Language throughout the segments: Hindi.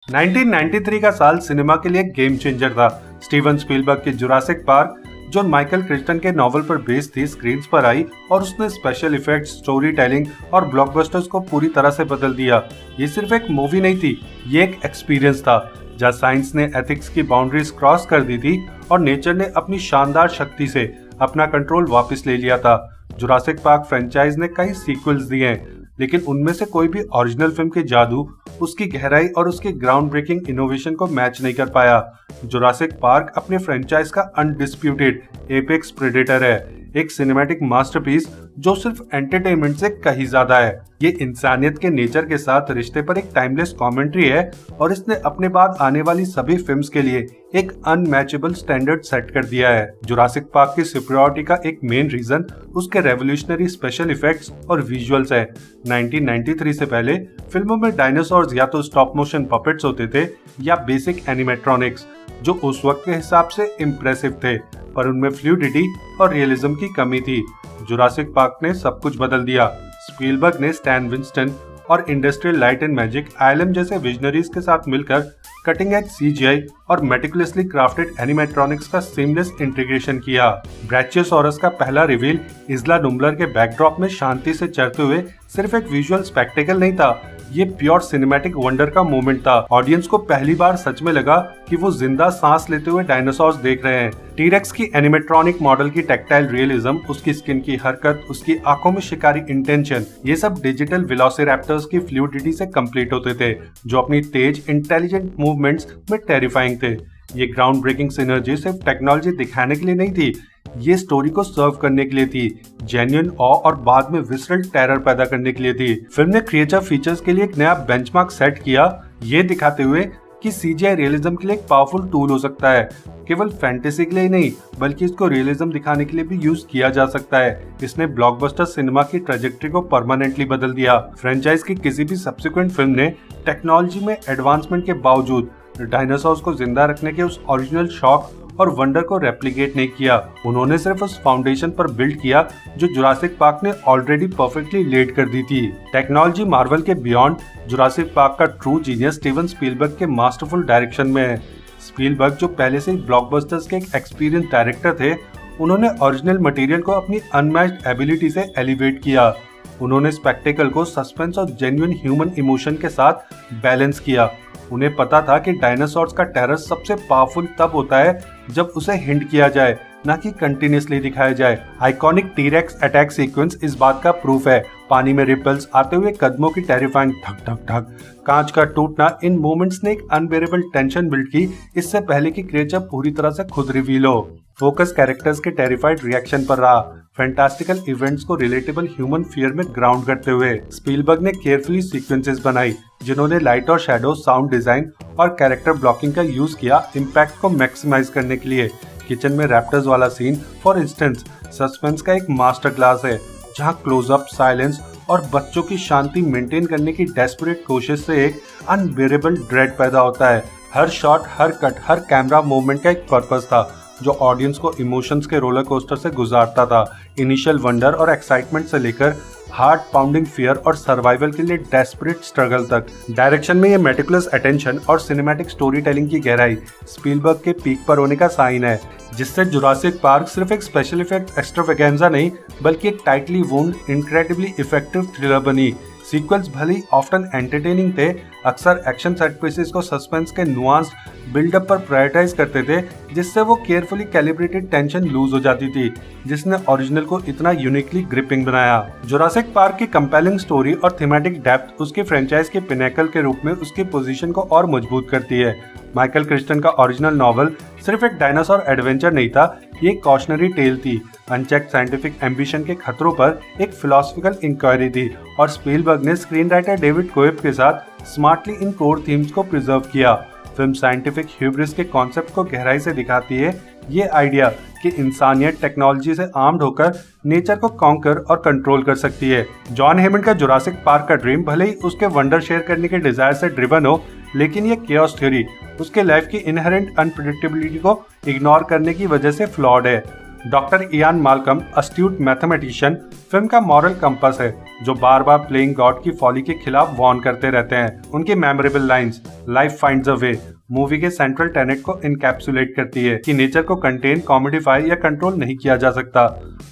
1993 का साल सिनेमा के लिए गेम चेंजर था। स्टीवन स्पीलबर्ग की जुरासिक पार्क, जो माइकल क्रिस्टन के नॉवल पर बेस्ड थी, स्क्रीन पर आई और उसने स्पेशल इफेक्ट्स, स्टोरी टेलिंग और ब्लॉकबस्टर्स को पूरी तरह से बदल दिया। ये सिर्फ एक मूवी नहीं थी, ये एक एक्सपीरियंस था जहाँ साइंस ने एथिक्स की बाउंड्रीज क्रॉस कर दी थी और नेचर ने अपनी शानदार शक्ति से अपना कंट्रोल वापस ले लिया था। जुरासिक पार्क फ्रेंचाइज ने कई सीक्वल्स दिए हैं, लेकिन उनमें से कोई भी ओरिजिनल फिल्म के जादू, उसकी गहराई और उसकी ग्राउंड ब्रेकिंग इनोवेशन को मैच नहीं कर पाया। जुरासिक पार्क अपने फ्रेंचाइज का अनडिस्प्यूटेड एपेक्स प्रेडेटर है, एक सिनेमैटिक मास्टरपीस जो सिर्फ एंटरटेनमेंट से कहीं ज्यादा है। ये इंसानियत के नेचर के साथ रिश्ते पर एक टाइमलेस कमेंट्री है और इसने अपने बाद आने वाली सभी फिल्म्स के लिए एक अनमैचेबल स्टैंडर्ड सेट कर दिया है। जुरासिक पार्क की सुपीरियरिटी का एक मेन रीजन उसके रेवोल्यूशनरी स्पेशल इफेक्ट्स और विजुअल्स है। 1993 से पहले फिल्मों में डायनासोर्स या तो स्टॉप मोशन पपेट्स होते थे या बेसिक एनिमेट्रॉनिक्स, जो उस वक्त के हिसाब से इम्प्रेसिव थे, पर उनमें फ्लूइडिटी और रियलिज्म की कमी थी। जुरासिक पार्क ने सब कुछ बदल दिया। स्पीलबर्ग ने स्टैन विंस्टन और industrial light and magic ILM जैसे विजनरीज के साथ मिलकर कटिंग एज CGI और मेटिकुलसली क्राफ्टेड एनिमेट्रॉनिक्स का सीमलेस इंटीग्रेशन किया। ब्रैचियोसॉरस का पहला रिवील इस्ला नुम्बलर के बैकड्रॉप में शांति से चढ़ते हुए सिर्फ एक विजुअल स्पेक्टेकल नहीं था, ये प्योर सिनेमैटिक वंडर का मोमेंट था। ऑडियंस को पहली बार सच में लगा कि वो जिंदा सांस लेते हुए डायनासोर्स देख रहे हैं। टीरेक्स की एनिमेट्रॉनिक मॉडल की टेक्टाइल रियलिज्म, उसकी स्किन की हरकत, उसकी आंखों में शिकारी इंटेंशन, ये सब डिजिटल वेलोसिरैप्टर्स की फ्लूइडिटी से कंप्लीट होते थे, जो अपनी तेज इंटेलिजेंट मूवमेंट्स में टेरिफाइंग थे। ये ग्राउंड ब्रेकिंग सिनर्जी सिर्फ टेक्नोलॉजी दिखाने के लिए नहीं थी, ये स्टोरी को सर्व करने के लिए थी, जेन्युइन ऑ और बाद में विसरल टेरर पैदा करने के लिए थी। फिल्म ने क्रिएचर फीचर्स के लिए एक नया बेंचमार्क सेट किया, ये दिखाते हुए कि CGI रियलिज्म के लिए एक पावरफुल टूल हो सकता है, केवल फैंटेसी के लिए नहीं बल्कि इसको रियलिज्म दिखाने के लिए भी यूज किया जा सकता है। इसने ब्लॉकबस्टर सिनेमा की ट्रेजेक्टरी को परमानेंटली बदल दिया। फ्रेंचाइज की किसी भी सब्सिक्वेंट फिल्म ने टेक्नोलॉजी में एडवांसमेंट के बावजूद डायनासोर्स को जिंदा रखने के उस ओरिजिनल शॉक और वंडर को रेप्लिकेट नहीं किया। उन्होंने सिर्फ उस फाउंडेशन पर बिल्ड किया जो जुरासिक पार्क ने ऑलरेडी परफेक्टली लेड कर दी थी। टेक्नोलॉजी मार्वल के बियॉन्ड, जुरासिक पार्क का ट्रू जीनियस स्टीवन स्पीलबर्ग के मास्टरफुल डायरेक्शन में है। स्पीलबर्ग, जो पहले से ब्लॉकबस्टर्स के एक एक्सपीरियंस डायरेक्टर थे, उन्होंने ओरिजिनल मटेरियल को अपनी अनमैच्ड एबिलिटी से एलिवेट किया। उन्होंने स्पेक्टेकल को सस्पेंस और जेन्युइन ह्यूमन इमोशन के साथ बैलेंस किया। उन्हें पता था कि डायनासोर्स का टेरर सबसे पावरफुल तब होता है जब उसे हिंट किया जाए, न कि कंटिन्यूसली दिखाया जाए। आइकॉनिक टीरेक्स अटैक सीक्वेंस इस बात का प्रूफ है। पानी में रिपल्स, आते हुए कदमों की टेरिफाइंग धक धक धक, कांच का टूटना, इन मोमेंट्स ने एक अनबेरेबल टेंशन बिल्ड की, इससे पहले कि क्रिएचर पूरी तरह से खुद रिवील हो। फोकस कैरेक्टर्स के टेरिफाइड रिएक्शन पर रहा, फैंटास्टिकल इवेंट्स को रिलेटेबल ह्यूमन फियर में ग्राउंड करते हुए। स्पीलबर्ग ने केयरफुली सीक्वेंसेस बनाई जिन्होंने लाइट और शैडो, साउंड डिजाइन और कैरेक्टर ब्लॉकिंग का यूज किया इम्पैक्ट को मैक्सिमाइज करने के लिए। किचन में रैप्टर्स वाला सीन फॉर इंस्टेंस सस्पेंस का एक मास्टर क्लास है, जहां क्लोजअप, साइलेंस और बच्चों की शांति मेंटेन करने की डेस्परेट कोशिश से एक अनबेरेबल ड्रेड पैदा होता है। हर शॉट, हर कट, हर कैमरा मूवमेंट का एक पर्पस था जो ऑडियंस को इमोशंस के रोलर कोस्टर से गुजारता था। इनिशियल वंडर और एक्साइटमेंट से लेकर हार्ट पाउंडिंग फियर और सर्वाइवल के लिए डेस्परेट स्ट्रगल तक। डायरेक्शन में ये मेटिकुलस अटेंशन और सिनेमैटिक स्टोरी टेलिंग की गहराई स्पीलबर्ग के पीक पर होने का साइन है, जिससे जुरासिक पार्क सिर्फ एक स्पेशल इफेक्ट एक्स्ट्रावेगेंजा नहीं बल्कि एक tightly wound, incredibly effective thriller बनी। सीक्वल्स भले ही ऑफ्टन एंटरटेनिंग थे, अक्सर एक्शन सेट पीसेस को सस्पेंस के नुआंस्ड बिल्डअप पर प्रायोरिटाइज करते थे, जिससे वो केयरफुली कैलिब्रेटेड टेंशन लूज हो जाती थी, जिसने ओरिजिनल को इतना यूनिकली ग्रिपिंग बनाया। जुरासिक पार्क की कंपेलिंग स्टोरी और थीमेटिक डेप्थ उसकी फ्रेंचाइज के पिनेकल के रूप में उसकी पोजीशन को और मजबूत करती है। माइकल क्रिस्टन का ओरिजिनल नॉवल सिर्फ एक डायनासोर एडवेंचर नहीं था, ये कॉशनरी टेल थी, अनचेक्ड साइंटिफिक एम्बिशन के खतरों पर एक फिलोसफिकल इंक्वायरी थी, और स्पीलबर्ग ने स्क्रीन राइटर डेविड कोएब के साथ स्मार्टली इन कोर थीम्स को प्रिजर्व किया। फिल्म साइंटिफिक ह्यूब्रिस के कॉन्सेप्ट को गहराई से दिखाती है, ये आइडिया कि इंसानियत टेक्नोलॉजी से आर्म्ड होकर नेचर को कॉन्कर और कंट्रोल कर सकती है। जॉन हेमंड का जुरासिक पार्क का ड्रीम भले ही उसके वंडर शेयर करने के डिजायर से ड्रिवन हो, लेकिन ये केओस थ्योरी उसके लाइफ की इनहेरेंट अनप्रेडिक्टेबिलिटी को इग्नोर करने की वजह से फ्लॉड है। Doctor Ian Malcolm astute mathematician film का मॉरल कंपास है, जो बार बार प्लेइंग गॉड की फॉली के खिलाफ वार्न करते रहते हैं। उनकी memorable lines life finds a way movie के सेंट्रल टेनेट को इनकैप्सुलेट करती है कि नेचर को कंटेन, कॉमोडिफाई या कंट्रोल नहीं किया जा सकता।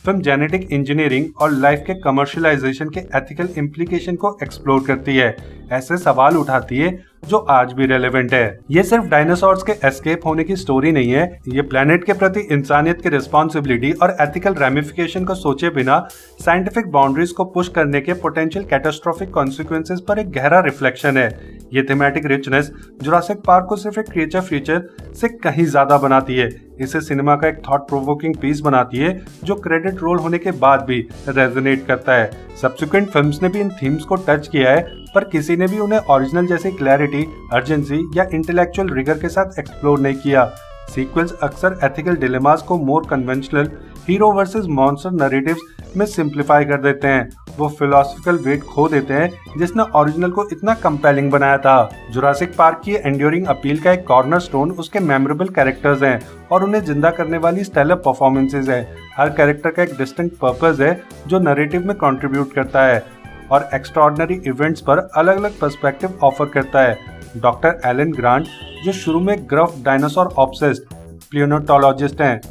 फिल्म जेनेटिक इंजीनियरिंग और लाइफ के कमर्शियलाइजेशन के एथिकल इम्प्लीकेशन को एक्सप्लोर करती है, ऐसे सवाल उठाती है जो आज भी रेलेवेंट है। ये सिर्फ डायनासोर्स के एस्केप होने की स्टोरी नहीं है, ये प्लेनेट के प्रति इंसानियत की रिस्पॉन्सिबिलिटी और एथिकल रैमिफिकेशन को सोचे बिना साइंटिफिक बाउंड्रीज को पुश करने के पोटेंशियल कैटास्ट्रोफिक कॉन्सिक्वेंसेस पर एक गहरा रिफ्लेक्शन है। ये थीमेटिक रिचनेस जुरासिक पार्क को सिर्फ एक क्रिएचर फीचर से कहीं ज्यादा बनाती है, इसे सिनेमा का एक थॉट प्रोवोकिंग पीस बनाती है जो क्रेडिट रोल होने के बाद भी रेजोनेट करता है। सब्सिक्वेंट फिल्म्स ने भी इन थीम्स को टच किया है, पर किसी ने भी उन्हें ओरिजिनल जैसी क्लैरिटी, अर्जेंसी या इंटेलेक्चुअल रिगर के साथ एक्सप्लोर नहीं किया। सीक्वल्स अक्सर एथिकल डिलेमास को more conventional hero versus monster narratives में सिंप्लीफाई कर देते हैं। वो फिलोसॉफिकल वेट खो देते हैं जिसने ओरिजिनल को इतना कंपेलिंग बनाया था। जुरासिक पार्क की एंड्योरिंग अपील का एक कॉर्नरस्टोन उसके मेमोरेबल कैरेक्टर्स हैं और उन्हें जिंदा करने वाली स्टेलर परफॉर्मेंसेज है। हर कैरेक्टर का एक डिस्टिंक्ट पर्पस है जो नैरेटिव में कंट्रीब्यूट करता है और एक्स्ट्राऑर्डिनरी इवेंट्स पर अलग अलग पर्सपेक्टिव ऑफर करता है। डॉक्टर एलन ग्रांट, जो शुरू में ग्रफ डायनासोर ऑब्सेस्ड प्लियोनोटोलॉजिस्ट हैं,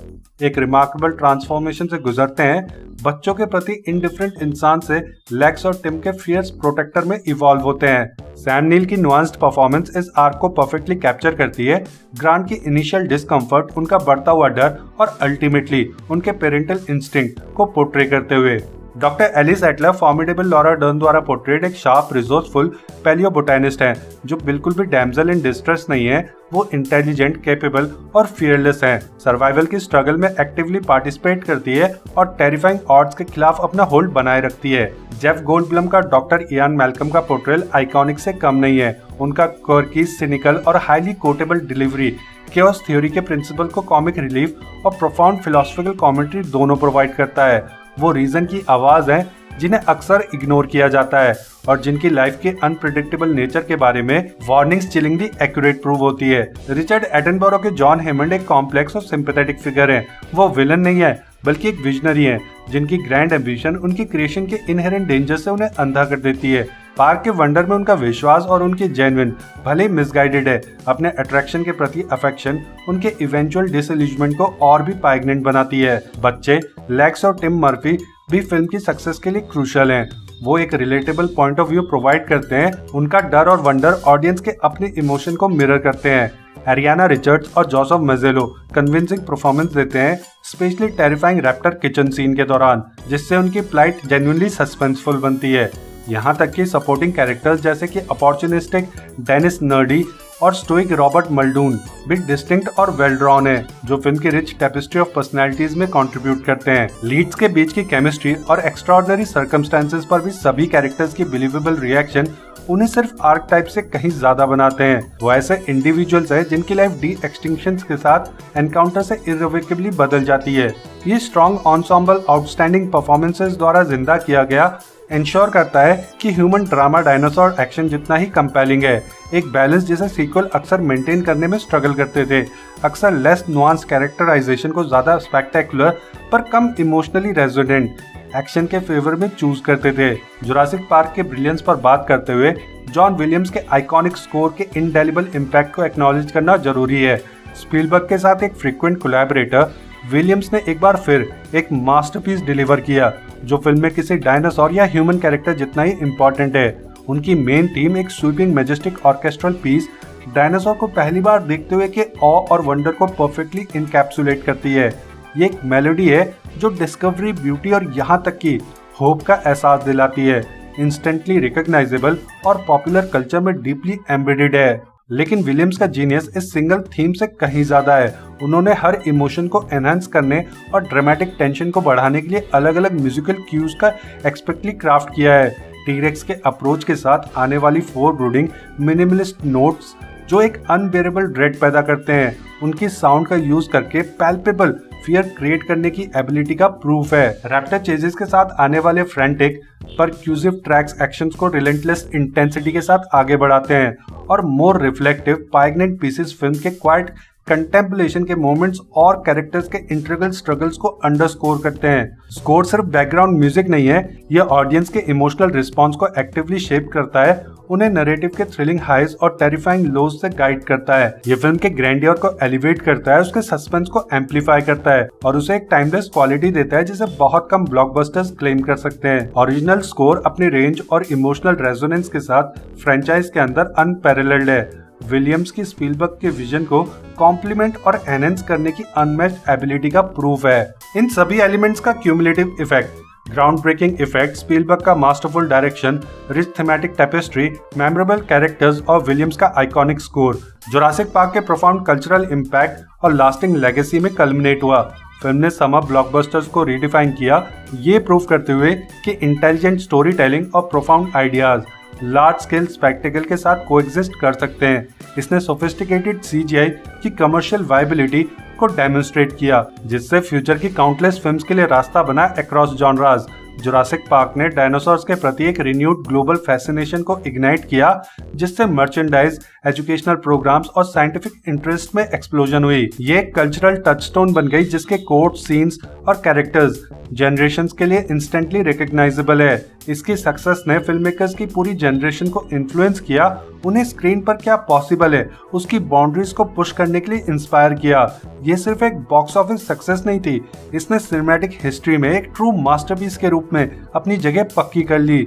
एक रिमार्केबल ट्रांसफॉर्मेशन से गुजरते हैं। बच्चों के प्रति इंडिफरेंट इंसान से लेक्स और टिम के फियर्स प्रोटेक्टर में इवॉल्व होते हैं। सैम नील की नुआंस्ड परफॉर्मेंस इस आर्क को परफेक्टली कैप्चर करती है। ग्रांट की इनिशियल डिस्कम्फर्ट, उनका बढ़ता हुआ डर और अल्टीमेटली उनके पेरेंटल इंस्टिंक्ट को पोर्ट्रे करते हुए। Doctor Ellie Sattler formidable Laura Dern द्वारा पोर्ट्रेट एक शार्प, रिसोर्सफुल पैलियोबोटैनिस्ट हैं जो बिल्कुल भी डैमसेल इन डिस्ट्रेस नहीं है। वो इंटेलिजेंट, कैपेबल और फियरलेस हैं। सर्वाइवल की स्ट्रगल में एक्टिवली पार्टिसिपेट करती है और टेरिफाइंग ऑड्स के खिलाफ अपना होल्ड बनाए रखती है। जेफ गोल्डब्लम का डॉक्टर इयान मैल्कम का पोर्ट्रेल आइकॉनिक से कम नहीं है। उनका क्वर्की, सिनिकल और highly quotable delivery chaos theory के प्रिंसिपल को कॉमिक रिलीफ और प्रोफाउंड फिलोसॉफिकल कमेंट्री दोनों प्रोवाइड करता है। वो रीजन की आवाज है जिन्हें अक्सर इग्नोर किया जाता है और जिनकी लाइफ के अनप्रिडिक्टेबल नेचर के बारे में वार्निंग्स चिलिंगली एक्यूरेट प्रूव होती है। रिचर्ड एटनबरो के जॉन हेमंड एक कॉम्प्लेक्स और सिंपैथेटिक फिगर हैं। वो विलन नहीं है बल्कि एक विजनरी है जिनकी ग्रैंड एम्बिशन उनकी क्रिएशन के इनहेरेंट डेंजर से उन्हें अंधा कर देती है। पार्क के वंडर में उनका विश्वास और उनकी जेन्युइन, भले मिसगाइडेड है, अपने अट्रैक्शन के प्रति अफेक्शन उनके इवेंचुअल डिसइल्यूजमेंट को और भी पाइग्नेंट बनाती है। बच्चे लेक्स और टिम मर्फी भी फिल्म की सक्सेस के लिए क्रूशियल हैं। वो एक relatable point of view provide करते हैं। उनका डर और वंडर ऑडियंस के अपने इमोशन को मिरर करते हैं। एरियाना रिचर्ड्स और जोसेफ मजेलो कन्विंसिंग परफॉर्मेंस देते हैं, specially terrifying raptor kitchen scene के दौरान, जिससे उनकी प्लाइट जेन्युइनली सस्पेंसफुल बनती है। यहाँ तक कि सपोर्टिंग कैरेक्टर्स जैसे कि अपॉर्चुनिस्टिक डेनिस नर्डी और स्टोइक रॉबर्ट मल्डून भी डिस्टिंक्ट और वेल ड्रॉन है, जो फिल्म की रिच टेपेस्ट्री ऑफ पर्सनैलिटीज में कंट्रीब्यूट करते हैं। लीड्स के बीच की केमिस्ट्री और एक्स्ट्राऑर्डिनरी सर्कमस्टेंसेस पर भी सभी कैरेक्टर्स की बिलीवेबल रिएक्शन उन्हें सिर्फ आर्क टाइप से कहीं ज्यादा बनाते हैं। वो ऐसे इंडिविजुअल्स हैं जिनकी लाइफ डी एक्सटिंक्शन के साथ एनकाउंटर से इररिवर्सिबली बदल जाती है। ये स्ट्रॉन्ग एंसेम्बल आउटस्टैंडिंग परफॉर्मेंसेस द्वारा जिंदा किया गया इंश्योर करता है कि ह्यूमन ड्रामा डायनासोर एक्शन जितना ही कंपेलिंग है। एक बैलेंस जिसे सीक्वल अक्सर मेंटेन करने में स्ट्रगल करते थे। अक्सर लेस नुआंस कैरेक्टराइजेशन को ज्यादा स्पेक्टेकुलर पर कम इमोशनली रेजोनेंट एक्शन के फेवर में चूज करते थे। जुरासिक पार्क के ब्रिलियंस पर बात करते हुए जॉन विलियम्स के आइकॉनिक स्कोर के इंडेलिबल इम्पैक्ट को एक्नॉलेज करना जरूरी है। स्पीलबर्ग के साथ एक फ्रीक्वेंट कोलैबोरेटर, विलियम्स ने एक बार फिर एक मास्टरपीस डिलीवर किया जो फिल्म में किसी डायनासोर या ह्यूमन कैरेक्टर जितना ही इम्पोर्टेंट है। उनकी मेन थीम, एक sweeping majestic orchestral piece, dinosaur को पहली बार देखते हुए के ऑ और वंडर को परफेक्टली इनकैप्सुलेट करती है। ये एक मेलोडी है जो डिस्कवरी, ब्यूटी और यहाँ तक कि होप का एहसास दिलाती है। इंस्टेंटली रिकॉग्नाइजेबल और पॉपुलर कल्चर में डीपली एम्बेडेड है। लेकिन विलियम्स का जीनियस इस सिंगल थीम से कहीं ज्यादा है। उन्होंने हर इमोशन को एनहांस करने और ड्रामेटिक टेंशन को बढ़ाने के लिए अलग अलग म्यूजिकल क्यूज का एक्सपर्टली क्राफ्ट किया है। टी-रेक्स के अप्रोच के साथ आने वाली फोर ब्रूडिंग मिनिमलिस्ट नोट्स जो एक अनबेरेबल ड्रेड पैदा करते हैं, उनकी साउंड का यूज करके पैल्पेबल फियर क्रिएट करने की एबिलिटी का प्रूफ है। रैप्टर चेजेस के साथ आने वाले फ्रैंटिक परक्यूसिव ट्रैक्स एक्शंस को रिलेंटलेस इंटेंसिटी के साथ आगे बढ़ाते हैं और मोर रिफ्लेक्टिव पाइग्नेंट पीसेस फिल्म के क्वाइट कंटेम्पलेशन के मोमेंट्स और कैरेक्टर्स के इंटीग्रल स्ट्रगल्स को अंडरस्कोर करते हैं। स्कोर सिर्फ बैकग्राउंड म्यूजिक नहीं है, यह ऑडियंस के इमोशनल रिस्पॉन्स को एक्टिवली शेप करता है, उन्हें नैरेटिव के थ्रिलिंग हाइज और टेरिफाइंग लोज से गाइड करता है। ये फिल्म के ग्रैंडियर को एलिवेट करता है, उसके सस्पेंस को एम्पलीफाई करता है और उसे एक टाइमलेस क्वालिटी देता है जिसे बहुत कम ब्लॉकबस्टर्स क्लेम कर सकते हैं। ओरिजिनल स्कोर अपनी रेंज और इमोशनल रेजोनेंस के साथ फ्रेंचाइज के अंदर अनपैरेलल्ड है। विलियम्स की स्पीलबर्ग के विजन को कॉम्प्लीमेंट और एनहेंस करने की अनमैच्ड एबिलिटी का प्रूफ है। इन सभी एलिमेंट्स का cumulative effect, ground breaking effect, Spielberg का masterful direction, rich thematic tapestry, memorable characters और विलियम्स का आइकॉनिक स्कोर जुरासिक पार्क के प्रोफाउंड कल्चरल इम्पैक्ट और लास्टिंग लेगेसी में कल्मिनेट हुआ। फिल्म ने समर ब्लॉकबस्टर्स को रीडिफाइन किया, ये प्रूव करते हुए कि इंटेलिजेंट स्टोरी टेलिंग और profound ideas large scale spectacle के साथ कोएग्जिस्ट कर सकते हैं। इसने सोफिस्टिकेटेड सीजीआई की कमर्शियल वायबिलिटी को डेमोन्स्ट्रेट किया, जिससे फ्यूचर की काउंटलेस फिल्म्स के लिए रास्ता बना अक्रॉस जॉनरास। जुरासिक पार्क ने डायनासोर्स के प्रति एक रिन्यूड ग्लोबल फैसिनेशन को इग्नाइट किया, जिससे मर्चेंडाइज, एजुकेशनल प्रोग्राम्स और साइंटिफिक इंटरेस्ट में एक्सप्लोजन हुई। ये एक कल्चरल टचस्टोन बन गई जिसके कोट, सीन्स और कैरेक्टर्स जनरेशंस के लिए इंस्टेंटली रिकग्नाइजेबल है। इसकी सक्सेस ने फिल्म मेकर्स की पूरी जनरेशन को इन्फ्लुएंस किया, उन्हें स्क्रीन पर क्या पॉसिबल है उसकी बाउंड्रीज को पुश करने के लिए इंस्पायर किया। ये सिर्फ एक बॉक्स ऑफिस सक्सेस नहीं थी, इसने सिनेमैटिक हिस्ट्री में एक ट्रू मास्टरपीस के रूप में अपनी जगह पक्की कर ली।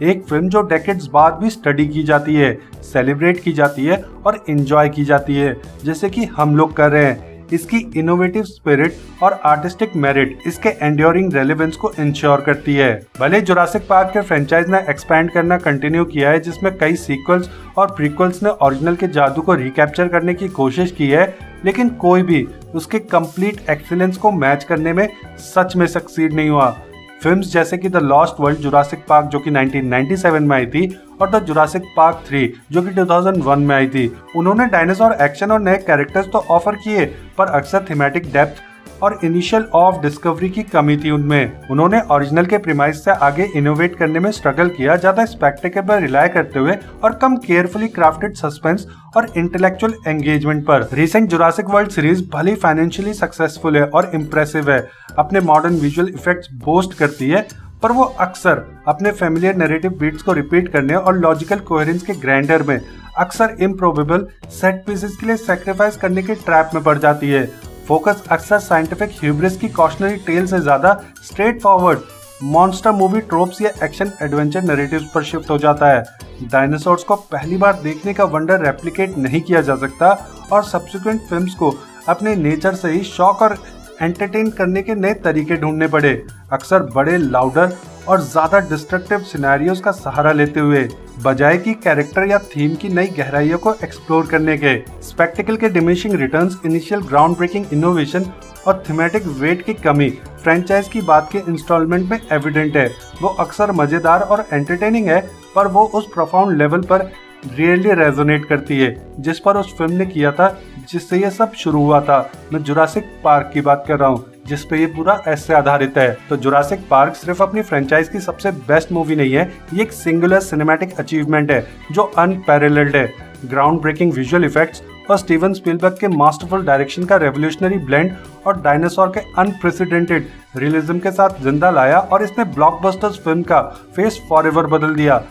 एक फिल्म जो डेकेड्स बाद भी स्टडी की जाती है, सेलिब्रेट की जाती है और एंजॉय की जाती है, जैसे कि हम लोग कर रहे हैं। इसकी इनोवेटिव स्पिरिट और आर्टिस्टिक मेरिट इसके एंड्योरिंग रेलेवेंस को इंश्योर करती है। भले जुरासिक पार्क के फ्रेंचाइज ने एक्सपैंड करना कंटिन्यू किया है, जिसमें कई सीक्वल्स और प्रीक्वल्स ने ओरिजिनल के जादू को रिकैप्चर करने की कोशिश की है, लेकिन कोई भी उसके कंप्लीट एक्सीलेंस को मैच करने में सच में सक्सीड नहीं हुआ। फिल्म्स जैसे कि the lost world Jurassic park जो कि 1997 में आई थी और द जुरासिक पार्क 3 जो कि 2001 में आई थी, उन्होंने डायनासोर एक्शन और नए कैरेक्टर्स तो ऑफर किए, पर अक्सर थीमेटिक डेप्थ और इनिशियल ऑफ डिस्कवरी की कमी थी उनमें। उन्होंने ओरिजिनल के प्रीमाइस से आगे इनोवेट करने में स्ट्रगल किया, ज्यादा स्पेक्टेकल पर रिलाय करते हुए और कम केयरफुली क्राफ्टेड सस्पेंस और इंटेलेक्चुअल एंगेजमेंट पर। रिसेंट जुरासिक वर्ल्ड सीरीज भले फाइनेंशियली सक्सेसफुल है और इम्प्रेसिव है, अपने मॉडर्न विजुअल इफेक्ट्स बोस्ट करती है, पर वो अक्सर अपने फेमिलियर नैरेटिव बीट्स को रिपीट करने और लॉजिकल कोहेरेंस के ग्रैंडर में अक्सर इम्प्रोबेबल सेट पीसेस के लिए सैक्रिफाइस करने के ट्रैप में पड़ जाती है। फोकस अक्सर साइंटिफिक ह्यूब्रिस की कॉशनरी टेल से ज्यादा straight forward monster movie tropes या एक्शन एडवेंचर नैरेटिव्स पर शिफ्ट हो जाता है। डायनासोर्स को पहली बार देखने का वंडर रेप्लिकेट नहीं किया जा सकता और सब्सिक्वेंट फिल्म्स को अपने नेचर से ही शॉक और एंटरटेन करने के नए तरीके ढूंढने पड़े, अक्सर बड़े, लाउडर और ज्यादा डिस्ट्रक्टिव सिनेरियोज का सहारा लेते हुए, बजाय कि कैरेक्टर या थीम की नई गहराइयों को एक्सप्लोर करने के। स्पेक्टिकल के diminishing returns, initial ground breaking innovation और थीमेटिक वेट की कमी फ्रेंचाइज की बात के इंस्टॉलमेंट में एविडेंट है। वो अक्सर मजेदार और एंटरटेनिंग है, पर वो उस प्रोफाउंड लेवल पर रियली रेजोनेट करती है जिस पर उस फिल्म ने किया था, जिससे ये सब शुरू हुआ था। मैं जुरासिक पार्क की बात कर रहा हूँ, जिस पे ये पूरा ऐसे आधारित है। तो जुरासिक पार्क सिर्फ अपनी फ्रेंचाइज की सबसे बेस्ट मूवी नहीं है, ये एक सिंगुलर सिनेमैटिक अचीवमेंट है जो अनपैरेलल्ड है। ग्राउंड ब्रेकिंग विजुअल इफेक्ट्स और स्टीवन स्पीलबर्ग के मास्टरफुल डायरेक्शन का रेवोल्यूशनरी ब्लेंड और डायनासोर के अनप्रेसिडेंटेड रियलिज्म के साथ जिंदा लाया और इसने ब्लॉकबस्टर्स फिल्म का फेस फॉरएवर बदल दिया।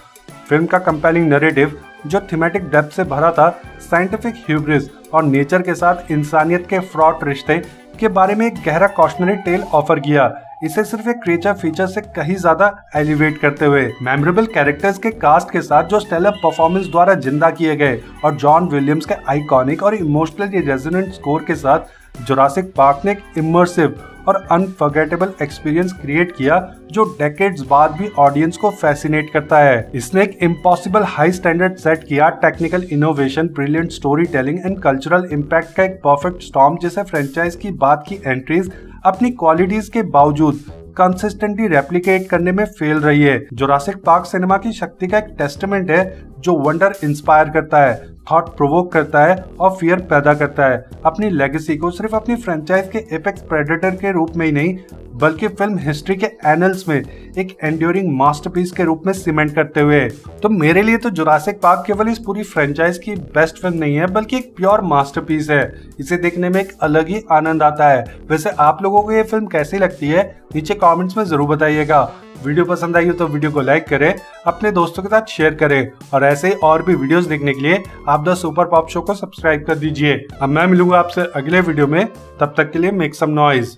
फिल्म का कंपेलिंग नैरेटिव जो थीमेटिक डेप्थ से भरा था, साइंटिफिक ह्यूब्रिस और नेचर के साथ इंसानियत के फ्रॉट रिश्ते के बारे में एक गहरा कॉशनरी टेल ऑफर किया, इसे सिर्फ एक क्रिएचर फीचर से कहीं ज्यादा एलिवेट करते हुए। मेमोरेबल कैरेक्टर्स के कास्ट के साथ जो स्टेलर परफॉर्मेंस द्वारा जिंदा किए गए और जॉन विलियम्स के आइकॉनिक और इमोशनली रेजोनेंट स्कोर के साथ जुरासिक पार्क ने एक इमर्सिव और अनफॉरगेटेबल एक्सपीरियंस क्रिएट किया जो डेकेड्स बाद भी ऑडियंस को फैसिनेट करता है। इसने एक इम्पॉसिबल हाई स्टैंडर्ड सेट किया, technical innovation, brilliant story telling and cultural impact का एक परफेक्ट स्टॉर्म, जिसे फ्रेंचाइज की बात की एंट्रीज अपनी क्वालिटीज के बावजूद कंसिस्टेंटली रेप्लिकेट करने में फेल रही है। जुरासिक पार्क सिनेमा की शक्ति का एक टेस्टमेंट है जो वंडर इंस्पायर करता है, थॉट प्रोवोक करता है और फियर पैदा करता है, अपनी लेगेसी को सिर्फ अपनी फ्रेंचाइज के एपेक्स प्रेडेटर के रूप में ही नहीं बल्कि फिल्म हिस्ट्री के एनल्स में एक एंड्योरिंग मास्टरपीस के रूप में सीमेंट करते हुए। तो मेरे लिए तो जुरासिक पार्क केवल इस पूरी फ्रेंचाइज की बेस्ट फिल्म नहीं है बल्कि एक प्योर मास्टरपीस है। इसे देखने में एक अलग ही आनंद आता है। वैसे आप लोगों को ये फिल्म कैसी लगती है नीचे कमेंट्स में जरूर बताइएगा। वीडियो पसंद आई हो तो वीडियो को लाइक करें, अपने दोस्तों के साथ शेयर करें और ऐसे और भी वीडियोस देखने के लिए आप द सुपर पॉप शो को सब्सक्राइब कर दीजिए। अब मैं मिलूंगा आपसे अगले वीडियो में, तब तक के लिए मेक सम नॉइज।